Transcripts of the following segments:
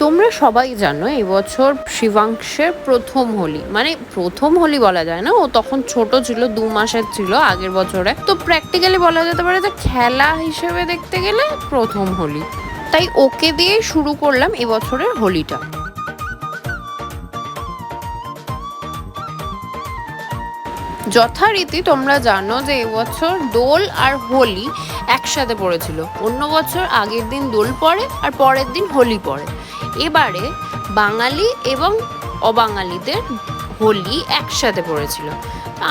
তোমরা সবাই জানো এবছর শিবাংশের প্রথম হোলি, মানে প্রথম হোলি বলা যায় না, ও তখন ছোট ছিল, 2 মাসের ছিল আগের বছরে। তো প্র্যাকটিক্যালি বলা যেতে পারে যে খেলা হিসেবে দেখতে গেলে প্রথম হোলি। তাই ওকে দিয়ে শুরু করলাম এবছরের হোলিটা। যথারীতি তোমরা জানো যে এবছর দোল আর হোলি একসাথে পড়েছিল। অন্য বছর আগের দিন দোল পড়ে আর পরের দিন হোলি পড়ে। এবারে বাঙালি এবং অবাঙালিদের হোলি একসাথে পড়েছিল।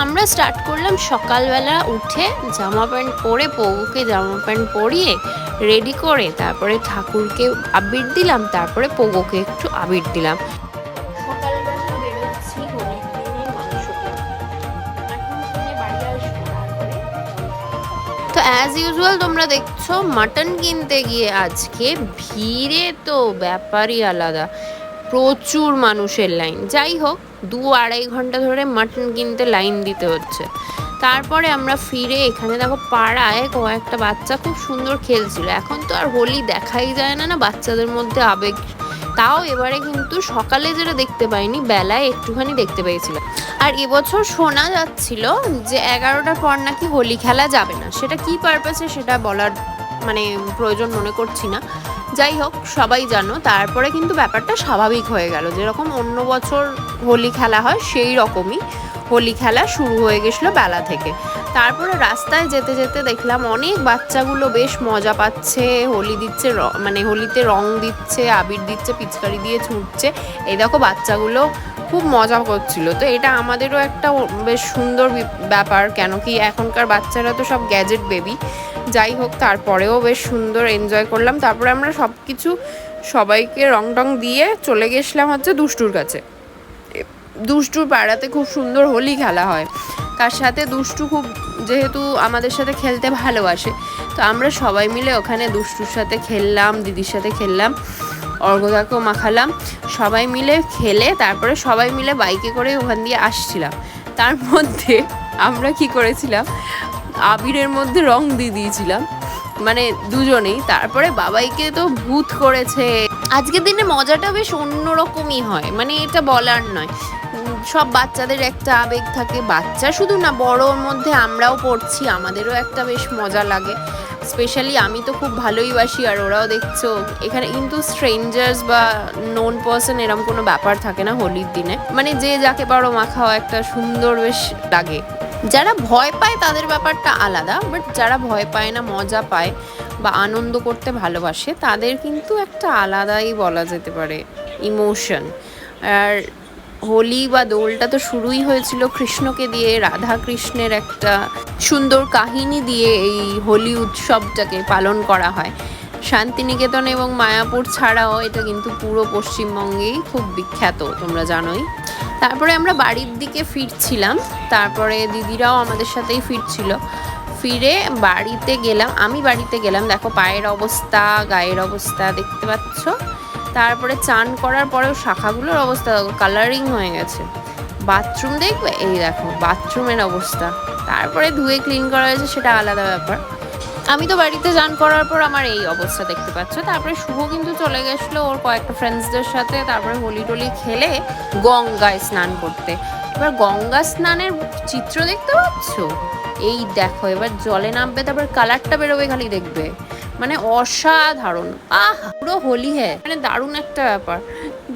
আমরা স্টার্ট করলাম সকালবেলা উঠে, জামা প্যান্ট পরে, পৌকে জামা প্যান্ট পরিয়ে রেডি করে তারপরে ঠাকুরকে আবির দিলাম, তারপরে পোগোকে একটু আবির দিলাম। সকালবেলা বেরোচ্ছি হোলির দিনে মাংস তো অ্যাজ ইউজুয়াল তোমরা দেখছো মাটন কিনতে গিয়ে আজকে ভিড়ে তো ব্যাপারই আলাদা, প্রচুর মানুষের লাইন। যাই হোক, 2-2.5 ঘন্টা ধরে মাটন কিনতে লাইন দিতে হচ্ছে। তারপরে আমরা ফিরে এখানে দেখো পাড়ায় কয়েকটা বাচ্চা খুব সুন্দর খেলছিল। এখন তো আর হোলি দেখাই যায় না, না বাচ্চাদের মধ্যে আবেগ। তাও এবারে কিন্তু সকালে যেটা দেখতে পাইনি, বেলায় একটুখানি দেখতে পেয়েছিল। আর এবছর শোনা যাচ্ছিল যে 11টার পর নাকি হোলি খেলা যাবে না। সেটা কি পারপাসে সেটা বলার মানে প্রয়োজন মনে করছি না। যাই হোক, সবাই জানো তারপরে কিন্তু ব্যাপারটা স্বাভাবিক হয়ে গেল। যেরকম অন্য বছর হোলি খেলা হয় সেই রকমই হোলি খেলা শুরু হয়ে গেছিলো বেলা থেকে। তারপরে রাস্তায় যেতে যেতে দেখলাম অনেক বাচ্চাগুলো বেশ মজা পাচ্ছে, হোলি দিচ্ছে, মানে হোলিতে রং দিচ্ছে, আবির দিচ্ছে, পিচকারি দিয়ে ছুটছে। এই দেখো বাচ্চাগুলো খুব মজা করছিল। তো এটা আমাদেরও একটা বেশ সুন্দর ব্যাপার, কেন কি এখনকার বাচ্চারা তো সব গ্যাজেট বেবি। যাই হোক, তারপরেও বেশ সুন্দর এনজয় করলাম। তারপরে আমরা সব কিছু সবাইকে রং টং দিয়ে চলে গেছিলাম হচ্ছে দুষ্টুর কাছে। দুষ্টুর পাড়াতে খুব সুন্দর হোলি খেলা হয়, তার সাথে দুষ্টু খুব যেহেতু আমাদের সাথে খেলতে ভালোবাসে, তো আমরা সবাই মিলে ওখানে দুষ্টুর সাথে খেললাম, দিদির সাথে খেললাম, অর্ঘদাকেও মাখালাম। সবাই মিলে খেলে তারপরে সবাই মিলে বাইকে করে ওখান দিয়ে আসছিলাম। তার মধ্যে আমরা কি করেছিলাম, আবিরের মধ্যে রং দিয়ে দিয়েছিলাম, মানে দুজনেই। তারপরে বাবাইকে তো ভূত করেছে। আজকের দিনে মজাটা বেশ অন্যরকমই হয়, মানে এটা বলার নয়। সব বাচ্চাদের একটা আবেগ থাকে, বাচ্চা শুধু না বড়োর মধ্যে আমরাও পড়ছি, আমাদেরও একটা বেশ মজা লাগে। স্পেশালি আমি তো খুব ভালোই বাসি, আর ওরাও দেখছো এখানে কিন্তু স্ট্রেঞ্জার্স বা নোন পার্সন এরকম কোনো ব্যাপার থাকে না হোলির দিনে। মানে যে যাকে পারো মাখাও, একটা সুন্দর বেশ লাগে। যারা ভয় পায় তাদের ব্যাপারটা আলাদা, বাট যারা ভয় পায় না, মজা পায় বা আনন্দ করতে ভালোবাসে, তাদের কিন্তু একটা আলাদাই বলা যেতে পারে ইমোশন। আর হোলি বা দোলটা তো শুরুই হয়েছিল কৃষ্ণকে দিয়ে, রাধা কৃষ্ণের একটা সুন্দর কাহিনী দিয়ে এই হোলি উৎসবটাকে পালন করা হয়। শান্তিনিকেতন এবং মায়াপুর ছাড়াও এটা কিন্তু পুরো পশ্চিমবঙ্গেই খুব বিখ্যাত, তোমরা জানোই। তারপরে আমরা বাড়ির দিকে ফিরছিলাম, তারপরে দিদিরাও আমাদের সাথেই ফিরছিল। ফিরে বাড়িতে গেলাম, আমি বাড়িতে গেলাম, দেখো পায়ের অবস্থা, গায়ের অবস্থা দেখতে পাচ্ছ। তারপরে চান করার পরেও শাখাগুলোর অবস্থা কালারিং হয়ে গেছে। বাথরুম দেখবে, এই দেখো বাথরুমের অবস্থা। তারপরে ধুয়ে ক্লিন করা হয়েছে, সেটা আলাদা ব্যাপার। আমি তো বাড়িতে চান করার পর আমার এই অবস্থা দেখতে পাচ্ছ। তারপরে শুভ কিন্তু চলে গেছিলো ওর কয়েকটা ফ্রেন্ডসদের সাথে, তারপরে হোলি টোলি খেলে গঙ্গায় স্নান করতে। এবার গঙ্গা স্নানের চিত্র দেখতে পাচ্ছ, এই দেখো এবার জলে নামবে, তারপর কালারটা বেরোবে খালি দেখবে, মানে অসাধারণ। পুরো হোলি হ্যাঁ, মানে দারুণ একটা ব্যাপার।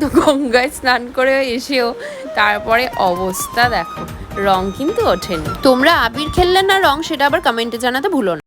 তো গঙ্গায় স্নান করে এসেও তারপরে অবস্থা দেখো, রং কিন্তু ওঠেনি। তোমরা আবির খেললে না রং, সেটা আবার কমেন্টে জানাতে ভুলো না।